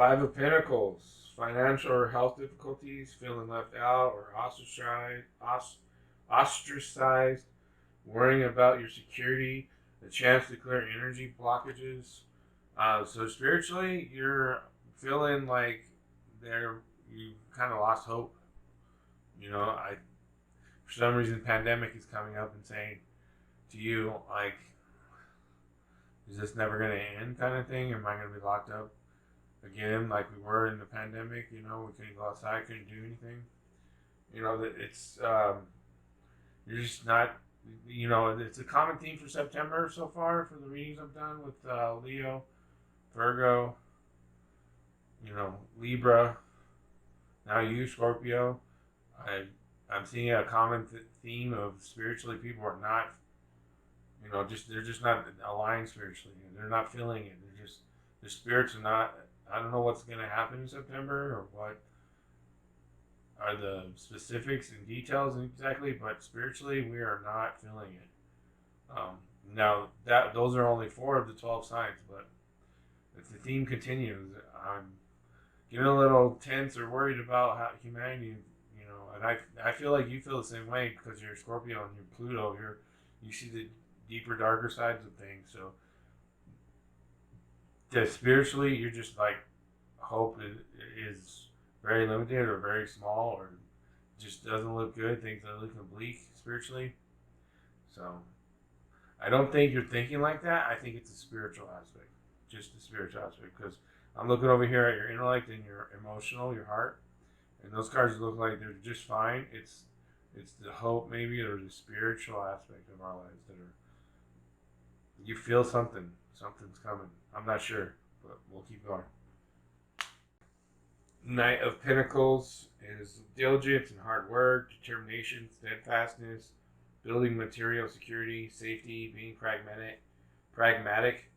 Five of Pentacles, financial or health difficulties, feeling left out or ostracized, worrying about your security, the chance to clear energy blockages. So spiritually, you're feeling like you kind of lost hope. For some reason, pandemic is coming up and saying to you, like, is this never going to end kind of thing? Am I going to be locked up again like we were in the pandemic? We couldn't go outside, couldn't do anything. That it's, you're just not, it's a common theme for September so far for the readings I've done with Leo, Virgo, Libra, now you, Scorpio. I'm seeing a common theme of spiritually people are not, they're just not aligned spiritually. They're not feeling it. Their spirits are not. I don't know what's going to happen in September or what are the specifics and details exactly, but spiritually we are not feeling it. Now those are only 4 of the 12 signs, but if the theme continues, I'm getting a little tense or worried about how humanity. And I feel like you feel the same way because you're Scorpio and you're Pluto. You see the deeper, darker sides of things. So spiritually, you're just like hope is very limited or very small or just doesn't look good. Things are looking bleak spiritually. So I don't think you're thinking like that. I think it's a spiritual aspect, just the spiritual aspect. Because I'm looking over here at your intellect and your emotional, your heart. And those cards look like they're just fine. It's the hope maybe or the spiritual aspect of our lives that are. You feel something. Something's coming. I'm not sure, but we'll keep going. Knight of Pentacles is diligence and hard work, determination, steadfastness, building material security, safety, being pragmatic,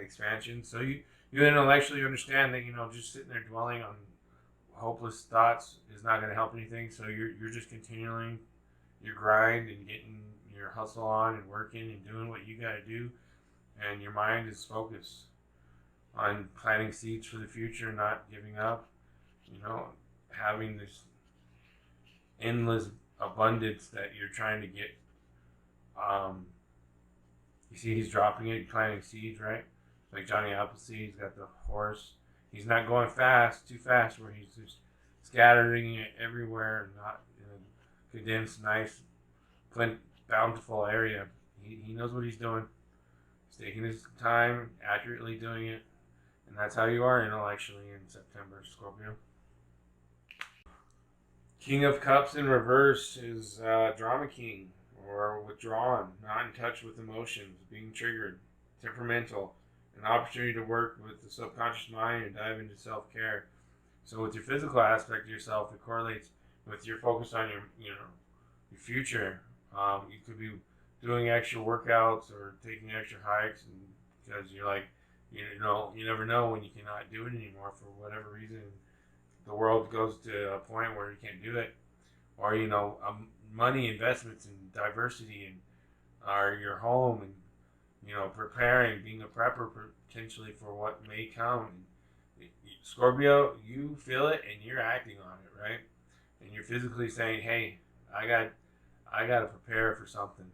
expansion. So you intellectually understand that just sitting there dwelling on hopeless thoughts is not going to help anything. So you're just continuing your grind and getting your hustle on and working and doing what you got to do, and your mind is focused on planting seeds for the future, not giving up. Having this endless abundance that you're trying to get. You see, he's dropping it, planting seeds, right? Like Johnny Appleseed, he's got the horse. He's not going too fast, where he's just scattering it everywhere and not in a condensed, nice, bountiful area. He knows what he's doing. He's taking his time, accurately doing it. And that's how you are intellectually in September, Scorpio. King of Cups in reverse is Drama King, or withdrawn, not in touch with emotions, being triggered, temperamental, an opportunity to work with the subconscious mind and dive into self-care. So with your physical aspect of yourself, it correlates with your focus on your future. You could be doing extra workouts or taking extra hikes, and because you're like, you never know when you cannot do it anymore for whatever reason. The world goes to a point where you can't do it, or money investments and diversity and your home and preparing, being a prepper potentially for what may come. Scorpio, you feel it and you're acting on it, right? And you're physically saying, "Hey, I got to prepare for something."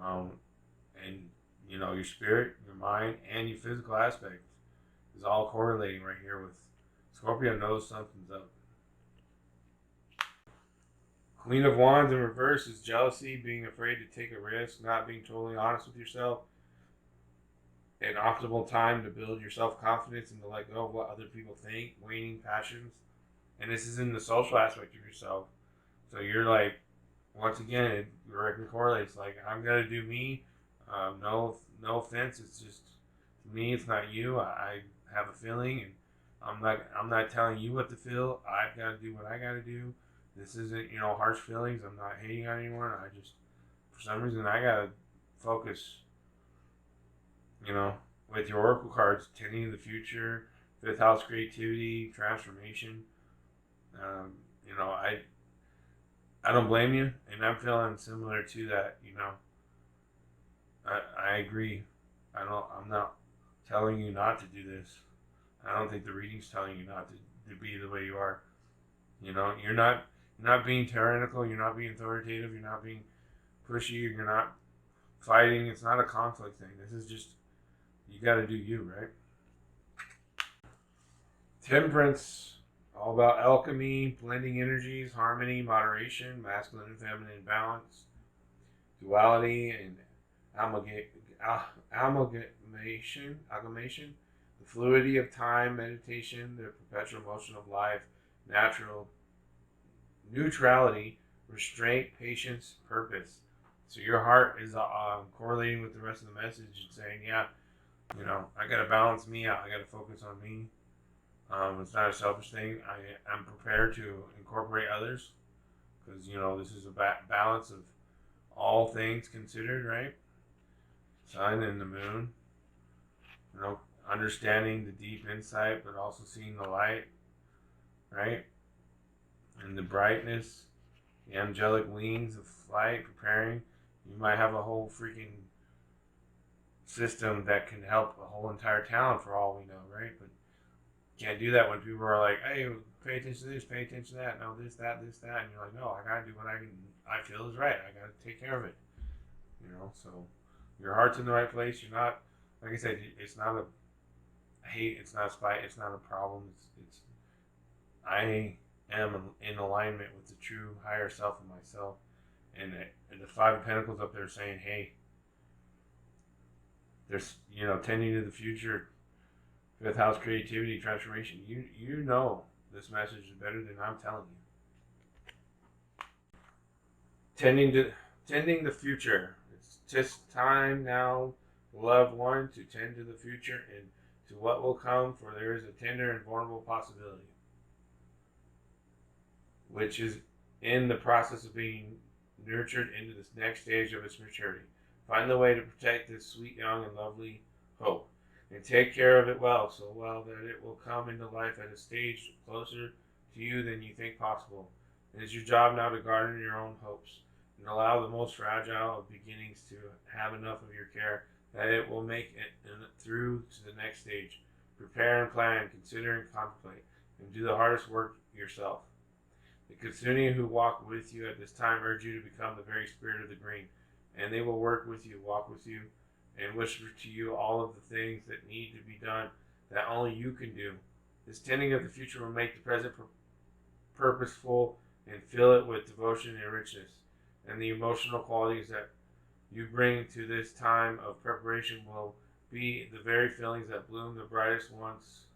And your spirit, your mind, and your physical aspect is all correlating right here with Scorpio. Knows something's up. Queen of Wands in reverse is jealousy, being afraid to take a risk, not being totally honest with yourself. An optimal time to build your self-confidence and to let go of what other people think, waning passions. And this is in the social aspect of yourself. So you're like, once again, it directly correlates. Like, I'm going to do me. No offense. It's just me. It's not you. I have a feeling, and I'm not telling you what to feel. I've got to do what I got to do. This isn't, harsh feelings. I'm not hating on anyone. I just, for some reason, I got to focus, with your oracle cards, tending to the future, 5th house creativity, transformation. I don't blame you, and I'm feeling similar to that, I agree. I'm not telling you not to do this. I don't think the reading's telling you not to be the way you are. You're not being tyrannical. You're not being authoritative. You're not being pushy. You're not fighting. It's not a conflict thing. This is just, you got to do you, right? Temperance, all about alchemy, blending energies, harmony, moderation, masculine and feminine balance, duality, and amalgamation, the fluidity of time, meditation, the perpetual motion of life, natural neutrality, restraint, patience, purpose. So your heart is correlating with the rest of the message and saying, yeah, I got to balance me out. I got to focus on me. It's not a selfish thing. I'm prepared to incorporate others because, this is a balance of all things considered, right? Sun and the moon, understanding the deep insight, but also seeing the light, right? And the brightness, the angelic wings of flight, preparing. You might have a whole freaking system that can help a whole entire town for all we know, right? But you can't do that when people are like, hey, pay attention to this, pay attention to that, no, this, that, and you're like, no, I gotta do what I feel is right. I gotta take care of it. So your heart's in the right place. You're not, like I said, it's not a hate, it's not a spite, it's not a problem. It's I am in alignment with the true higher self of myself. And the Five of Pentacles up there saying, hey, there's, tending to the future, fifth house, creativity, transformation. You know this message is better than I'm telling you. Tending the future. It's just time now, loved one, to tend to the future and to what will come, for there is a tender and vulnerable possibility, which is in the process of being nurtured into this next stage of its maturity. Find the way to protect this sweet, young, and lovely hope, and take care of it well, so well that it will come into life at a stage closer to you than you think possible. It is your job now to garner your own hopes, and allow the most fragile of beginnings to have enough of your care that it will make it through to the next stage. Prepare and plan, consider and contemplate, and do the hardest work yourself. The Kitsune who walk with you at this time urge you to become the very spirit of the green, and they will work with you, walk with you, and whisper to you all of the things that need to be done that only you can do. This tending of the future will make the present purposeful and fill it with devotion and richness, and the emotional qualities that you bring to this time of preparation will be the very feelings that bloom the brightest once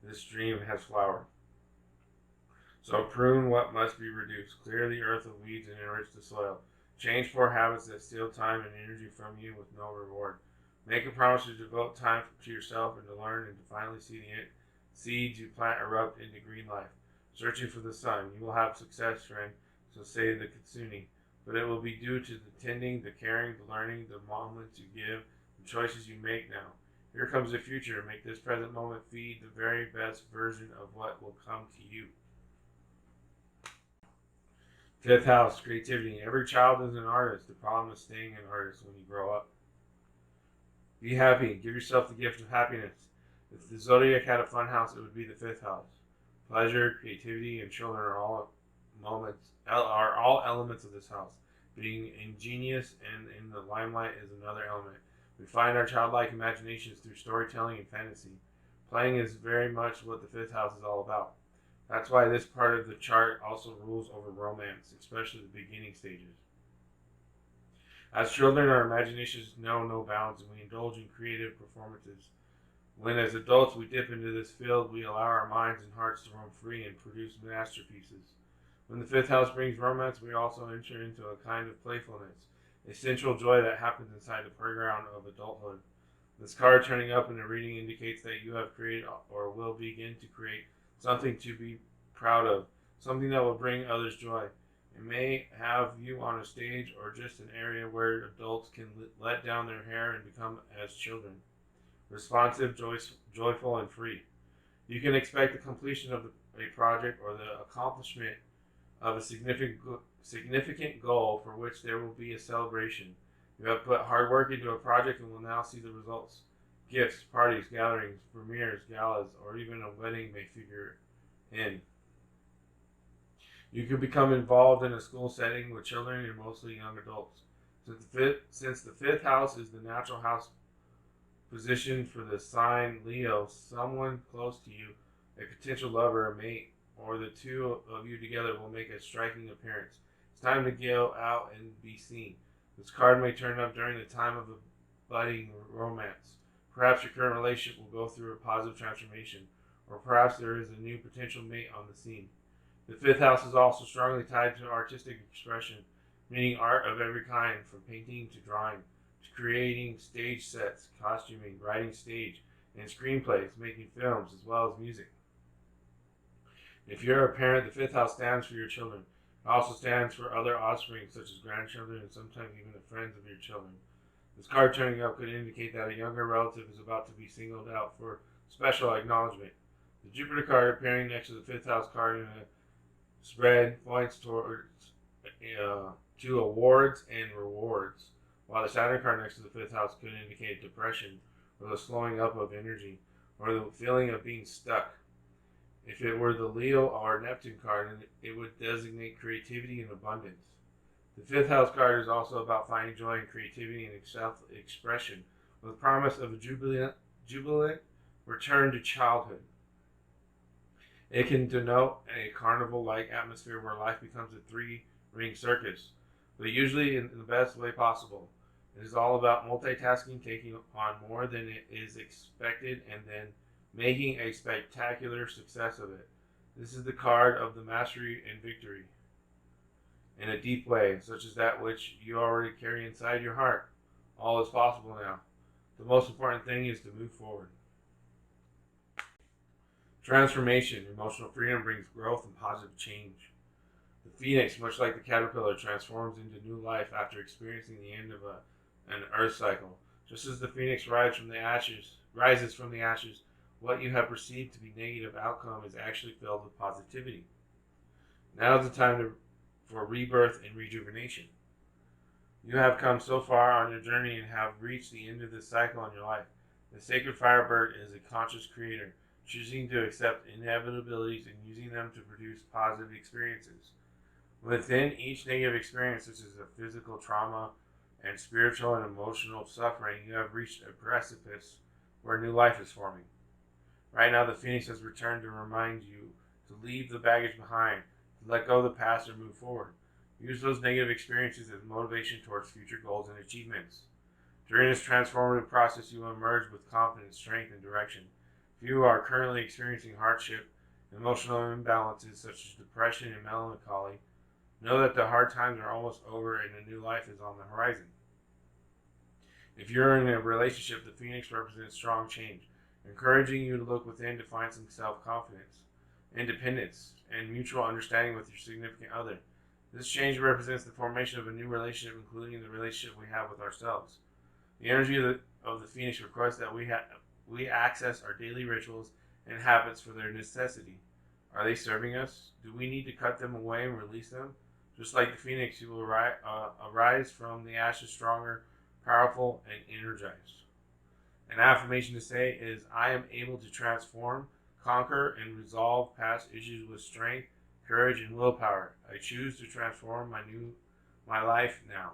this dream has flowered. So prune what must be reduced, clear the earth of weeds and enrich the soil. Change poor habits that steal time and energy from you with no reward. Make a promise to devote time to yourself and to learn and to finally see the seeds you plant erupt into green life. Searching for the sun, you will have success, friend, so say the Kitsune. But it will be due to the tending, the caring, the learning, the moments you give, the choices you make now. Here comes the future. Make this present moment feed the very best version of what will come to you. Fifth house, creativity. Every child is an artist. The problem is staying an artist when you grow up. Be happy. Give yourself the gift of happiness. If the zodiac had a fun house, it would be the fifth house. Pleasure, creativity, and children are all elements of this house. Being ingenious and in the limelight is another element. We find our childlike imaginations through storytelling and fantasy. Playing is very much what the fifth house is all about. That's why this part of the chart also rules over romance, especially the beginning stages. As children, our imaginations know no bounds, and we indulge in creative performances. When as adults we dip into this field, we allow our minds and hearts to roam free and produce masterpieces. When the fifth house brings romance, we also enter into a kind of playfulness, a sensual joy that happens inside the playground of adulthood. This card turning up in the reading indicates that you have created or will begin to create something to be proud of, something that will bring others joy. It may have you on a stage or just an area where adults can let down their hair and become as children, responsive, joyful, and free. You can expect the completion of a project or the accomplishment of a significant goal for which there will be a celebration. You have put hard work into a project and will now see the results. gifts, parties, gatherings, premieres, galas, or even a wedding may figure in. You could become involved in a school setting with children and mostly young adults. Since the fifth house is the natural house position for the sign Leo, someone close to you, a potential lover, a mate, or the two of you together will make a striking appearance. It's time to go out and be seen. This card may turn up during the time of a budding romance. Perhaps your current relationship will go through a positive transformation, or perhaps there is a new potential mate on the scene. The fifth house is also strongly tied to artistic expression, meaning art of every kind, from painting to drawing, to creating stage sets, costuming, writing stage and screenplays, making films, as well as music. If you're a parent, the fifth house stands for your children. It also stands for other offspring, such as grandchildren and sometimes even the friends of your children. This card turning up could indicate that a younger relative is about to be singled out for special acknowledgement. The Jupiter card appearing next to the fifth house card in a spread points towards to awards and rewards, while the Saturn card next to the fifth house could indicate depression or the slowing up of energy or the feeling of being stuck. If it were the Leo or Neptune card, it would designate creativity and abundance. The fifth house card is also about finding joy in creativity and self-expression, with the promise of a jubilant return to childhood. It can denote a carnival-like atmosphere where life becomes a three-ring circus, but usually in the best way possible. It is all about multitasking, taking on more than it is expected, and then making a spectacular success of it. This is the card of the mastery and victory in a deep way, such as that which you already carry inside your heart. All is possible now. The most important thing is to move forward. Transformation. Emotional freedom brings growth and positive change. The phoenix, much like the caterpillar, transforms into new life after experiencing the end of an earth cycle. Just as the phoenix rises from the ashes, what you have perceived to be negative outcome is actually filled with positivity. Now is the time for rebirth and rejuvenation. You have come so far on your journey and have reached the end of this cycle in your life. The sacred firebird is a conscious creator, choosing to accept inevitabilities and using them to produce positive experiences. Within each negative experience, such as a physical trauma and spiritual and emotional suffering, you have reached a precipice where new life is forming. Right now, the Phoenix has returned to remind you to leave the baggage behind, to let go of the past and move forward. Use those negative experiences as motivation towards future goals and achievements. During this transformative process, you will emerge with confidence, strength, and direction. If you are currently experiencing hardship, emotional imbalances such as depression and melancholy, know that the hard times are almost over and a new life is on the horizon. If you're in a relationship, the Phoenix represents strong change, encouraging you to look within to find some self-confidence, independence, and mutual understanding with your significant other. This change represents the formation of a new relationship, including the relationship we have with ourselves. The energy of the Phoenix requests that we access our daily rituals and habits for their necessity. Are they serving us? Do we need to cut them away and release them? Just like the Phoenix, you will arise from the ashes stronger, powerful, and energized. An affirmation to say is, I am able to transform, conquer, and resolve past issues with strength, courage, and willpower. I choose to transform my life now.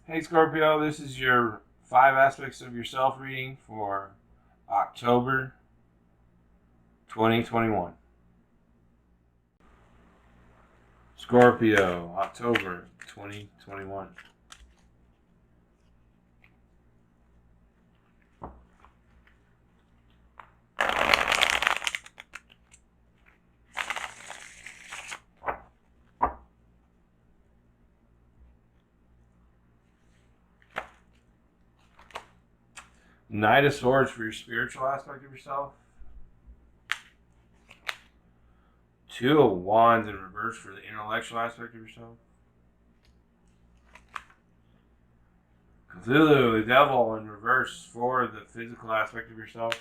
Hey Scorpio, this is your 5 aspects of yourself reading for October 2021. Scorpio, October 2021. Knight of Swords for your spiritual aspect of yourself. 2 of Wands in reverse for the intellectual aspect of yourself. Cthulhu, the Devil, in reverse for the physical aspect of yourself.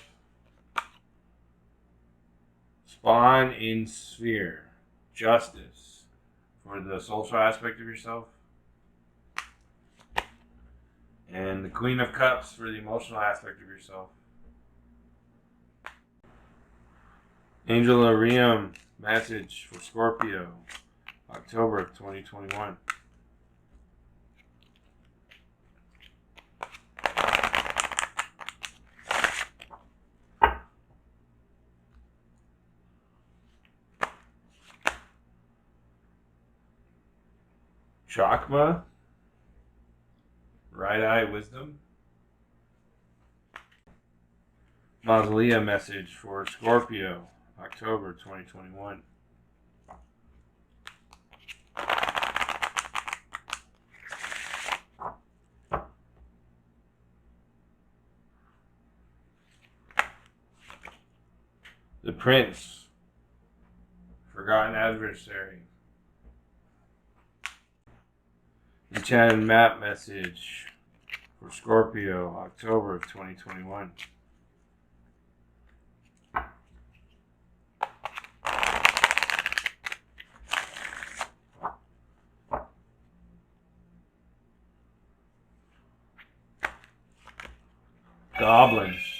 Spawn in Sphere, Justice, for the social aspect of yourself. And the Queen of Cups for the emotional aspect of yourself. Angel Ariam message for Scorpio, October of 2021. Chakma, right eye wisdom. Mausolea message for Scorpio, October 2021. The Prince, forgotten adversary. Enchanted map message for Scorpio, October of 2021. Goblins,